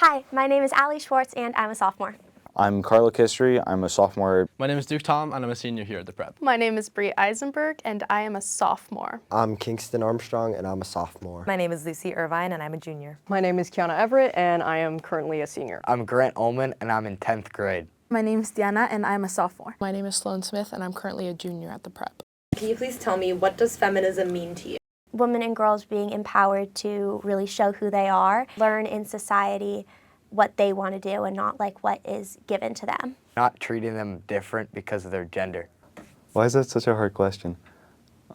Hi, my name is Allie Schwartz and I'm a sophomore. I'm Carlo Kistry, I'm a sophomore. My name is Duke Tom and I'm a senior here at the prep. My name is Bree Eisenberg and I am a sophomore. I'm Kingston Armstrong and I'm a sophomore. My name is Lucy Irvine and I'm a junior. My name is Kiana Everett and I am currently a senior. I'm Grant Ullman and I'm in 10th grade. My name is Diana and I'm a sophomore. My name is Sloan Smith and I'm currently a junior at the prep. Can you please tell me, what does feminism mean to you? Women and girls being empowered to really show who they are, learn in society what they want to do and not like what is given to them. Not treating them different because of their gender. Why is that such a hard question?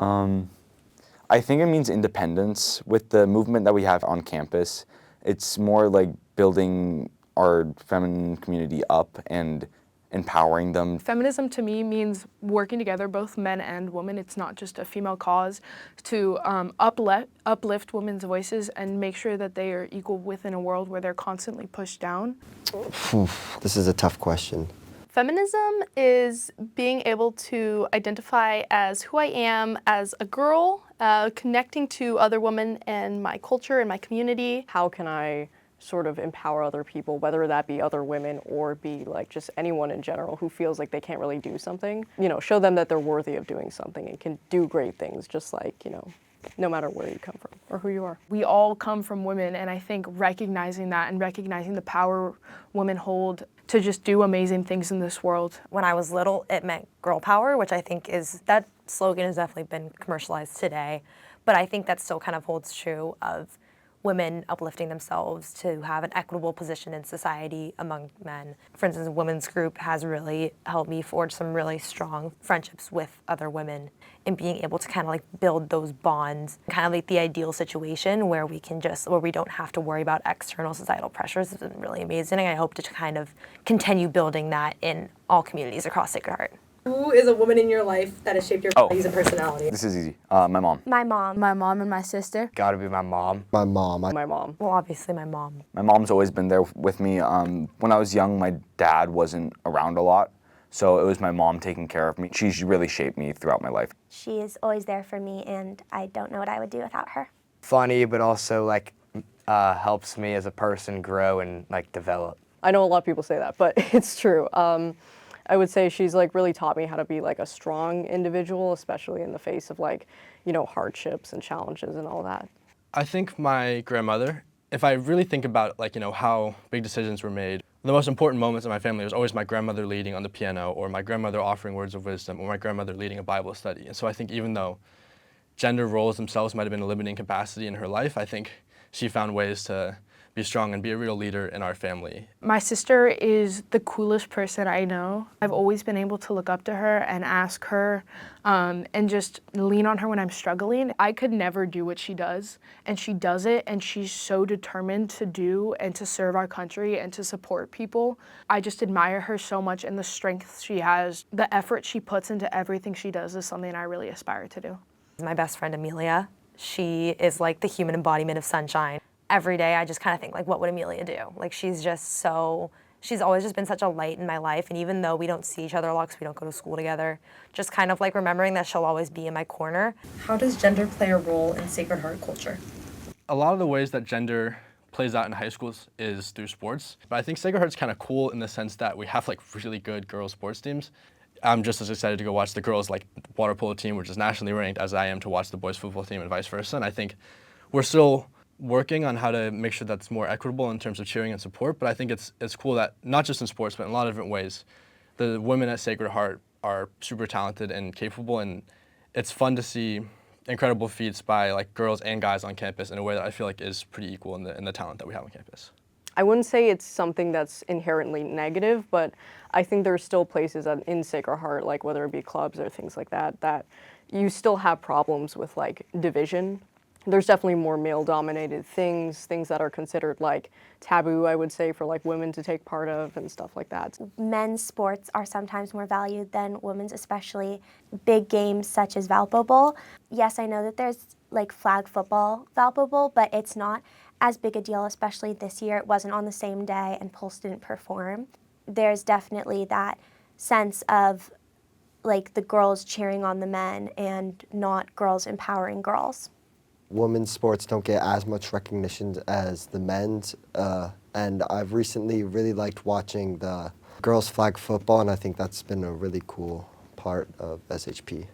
I think it means independence. With the movement that we have on campus, it's more like building our feminine community up and empowering them. Feminism to me means working together, both men and women. It's not just a female cause, to uplift women's voices and make sure that they are equal within a world where they're constantly pushed down. This is a tough question. Feminism is being able to identify as who I am as a girl, connecting to other women and my culture and my community. How can I sort of empower other people, whether that be other women or be like just anyone in general who feels like they can't really do something? You know, show them that they're worthy of doing something and can do great things, just like, you know, no matter where you come from or who you are. We all come from women, and I think recognizing that and recognizing the power women hold to just do amazing things in this world. When I was little, it meant girl power, which I think that slogan has definitely been commercialized today, but I think that still kind of holds true of women uplifting themselves to have an equitable position in society among men. For instance, a women's group has really helped me forge some really strong friendships with other women, and being able to kind of like build those bonds, kind of like the ideal situation where we don't have to worry about external societal pressures has been really amazing. And I hope to kind of continue building that in all communities across Sacred Heart. Who is a woman in your life that has shaped your values and personality? This is easy. My mom. My mom. My mom and my sister. Gotta be my mom. My mom. My mom. Well, obviously my mom. My mom's always been there with me. When I was young, my dad wasn't around a lot, so it was my mom taking care of me. She's really shaped me throughout my life. She is always there for me and I don't know what I would do without her. Funny, but also like helps me as a person grow and like develop. I know a lot of people say that, but it's true. I would say she's like really taught me how to be like a strong individual, especially in the face of like, you know, hardships and challenges and all that. I think my grandmother, if I really think about like, you know, how big decisions were made, the most important moments in my family was always my grandmother leading on the piano, or my grandmother offering words of wisdom, or my grandmother leading a Bible study. And so I think even though gender roles themselves might have been a limiting capacity in her life, I think she found ways to be strong and be a real leader in our family. My sister is the coolest person I know. I've always been able to look up to her and ask her and just lean on her when I'm struggling. I could never do what she does, and she does it, and she's so determined to do and to serve our country and to support people. I just admire her so much, and the strength she has, the effort she puts into everything she does is something I really aspire to do. My best friend, Amelia, she is like the human embodiment of sunshine. Every day I just kind of think like, what would Amelia do? Like she's always just been such a light in my life, and even though we don't see each other a lot because we don't go to school together, just kind of like remembering that she'll always be in my corner. How does gender play a role in Sacred Heart culture? A lot of the ways that gender plays out in high schools is through sports, but I think Sacred Heart's kind of cool in the sense that we have like really good girls sports teams. I'm just as excited to go watch the girls like water polo team, which is nationally ranked, as I am to watch the boys football team and vice versa. And I think we're still working on how to make sure that's more equitable in terms of cheering and support, but I think it's cool that not just in sports, but in a lot of different ways, the women at Sacred Heart are super talented and capable, and it's fun to see incredible feats by like girls and guys on campus in a way that I feel like is pretty equal in the talent that we have on campus. I wouldn't say it's something that's inherently negative, but I think there's still places in Sacred Heart, like whether it be clubs or things like that, that you still have problems with like division. There's definitely more male-dominated things that are considered like taboo, I would say, for like women to take part of and stuff like that. Men's sports are sometimes more valued than women's, especially big games such as Valpo Bowl. Yes, I know that there's like flag football Valpo Bowl, but it's not as big a deal, especially this year. It wasn't on the same day and Pulse didn't perform. There's definitely that sense of like the girls cheering on the men and not girls empowering girls. women's sports don't get as much recognition as the men's, and I've recently really liked watching the girls flag football, and I think that's been a really cool part of SHP.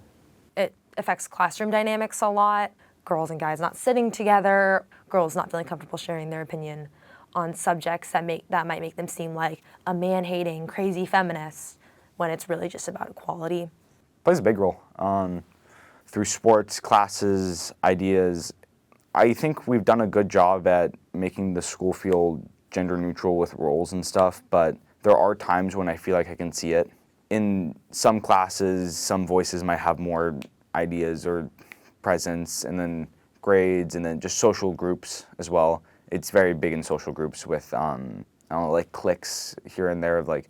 It affects classroom dynamics a lot. Girls and guys not sitting together, girls not feeling comfortable sharing their opinion on subjects that might make them seem like a man-hating, crazy feminist, when it's really just about equality. Plays a big role through sports, classes, ideas. I think we've done a good job at making the school feel gender neutral with roles and stuff, but there are times when I feel like I can see it. In some classes, some voices might have more ideas or presence, and then grades, and then just social groups as well. It's very big in social groups with, I don't know, like cliques here and there of like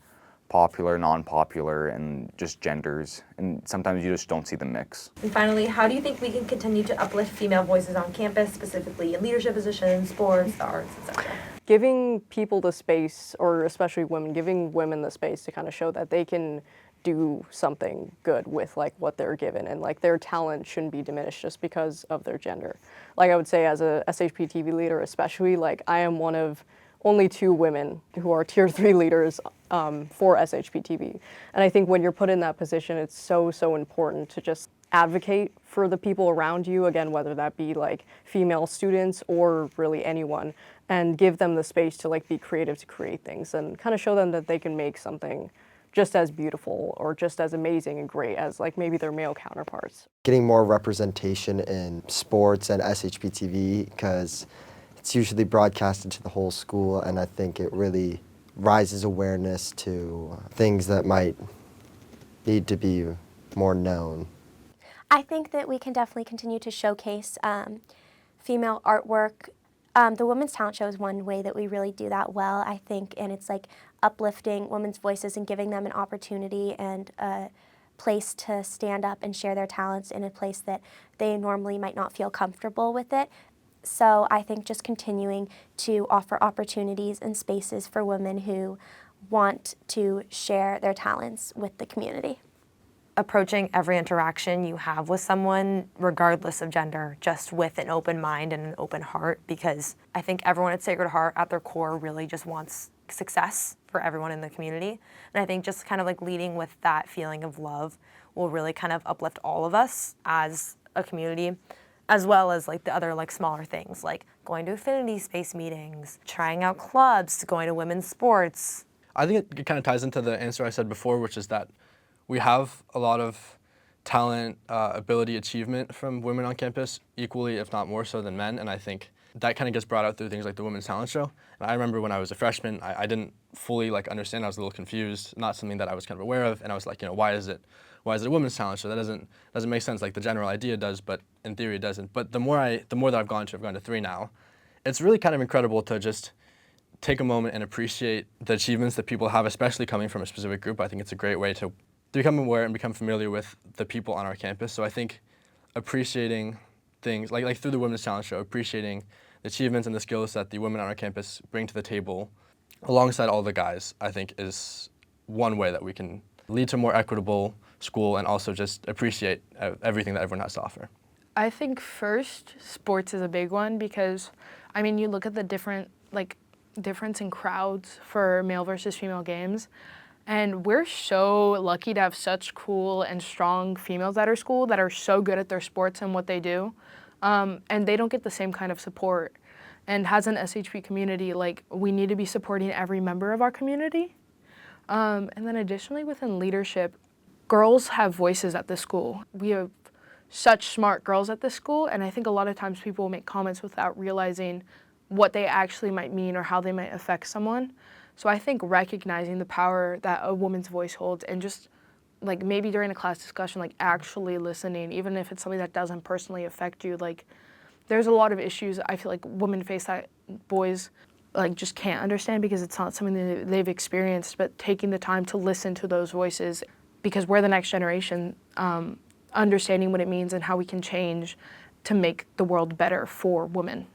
popular, non-popular, and just genders. And sometimes you just don't see the mix. And finally, how do you think we can continue to uplift female voices on campus, specifically in leadership positions, sports, the arts, etc.? Giving people the space, or especially women, giving women the space to kind of show that they can do something good with like what they're given, and like their talent shouldn't be diminished just because of their gender. Like I would say as a SHPTV leader especially, like I am one of only 2 women who are tier 3 leaders for SHPTV. And I think when you're put in that position, it's so important to just advocate for the people around you, again, whether that be like female students or really anyone, and give them the space to like be creative to create things and kind of show them that they can make something just as beautiful or just as amazing and great as like maybe their male counterparts. Getting more representation in sports and SHPTV, because it's usually broadcasted to the whole school, and I think it really raises awareness to things that might need to be more known. I think that we can definitely continue to showcase female artwork. The Women's Talent Show is one way that we really do that well, I think, and it's like uplifting women's voices and giving them an opportunity and a place to stand up and share their talents in a place that they normally might not feel comfortable with it. So I think just continuing to offer opportunities and spaces for women who want to share their talents with the community. Approaching every interaction you have with someone, regardless of gender, just with an open mind and an open heart, because I think everyone at Sacred Heart at their core really just wants success for everyone in the community. And I think just kind of like leading with that feeling of love will really kind of uplift all of us as a community, as well as like the other like smaller things like going to affinity space meetings, trying out clubs, going to women's sports. I think it kind of ties into the answer I said before, which is that we have a lot of talent, ability, achievement from women on campus, equally, if not more so than men, and I think that kind of gets brought out through things like the Women's Talent Show. And I remember when I was a freshman, I didn't fully like understand, I was a little confused, not something that I was kind of aware of, and I was like, you know, why is it a Women's Talent Show? That doesn't make sense, like the general idea does, but in theory it doesn't. But the more that I've gone to 3 now, it's really kind of incredible to just take a moment and appreciate the achievements that people have, especially coming from a specific group. I think it's a great way to become aware and become familiar with the people on our campus. So I think appreciating things, like through the Women's Talent Show, appreciating the achievements and the skills that the women on our campus bring to the table alongside all the guys, I think is one way that we can lead to a more equitable school and also just appreciate everything that everyone has to offer. I think first, sports is a big one because, I mean, you look at the difference in crowds for male versus female games, and we're so lucky to have such cool and strong females at our school that are so good at their sports and what they do, and they don't get the same kind of support. And as an SHP community, like, we need to be supporting every member of our community. And then additionally, within leadership, girls have voices at the school. We have such smart girls at this school, and I think a lot of times people will make comments without realizing what they actually might mean or how they might affect someone. So I think recognizing the power that a woman's voice holds, and just like maybe during a class discussion, like actually listening, even if it's something that doesn't personally affect you. Like, there's a lot of issues I feel like women face that boys like just can't understand because it's not something that they've experienced, but taking the time to listen to those voices, because we're the next generation, understanding what it means and how we can change to make the world better for women.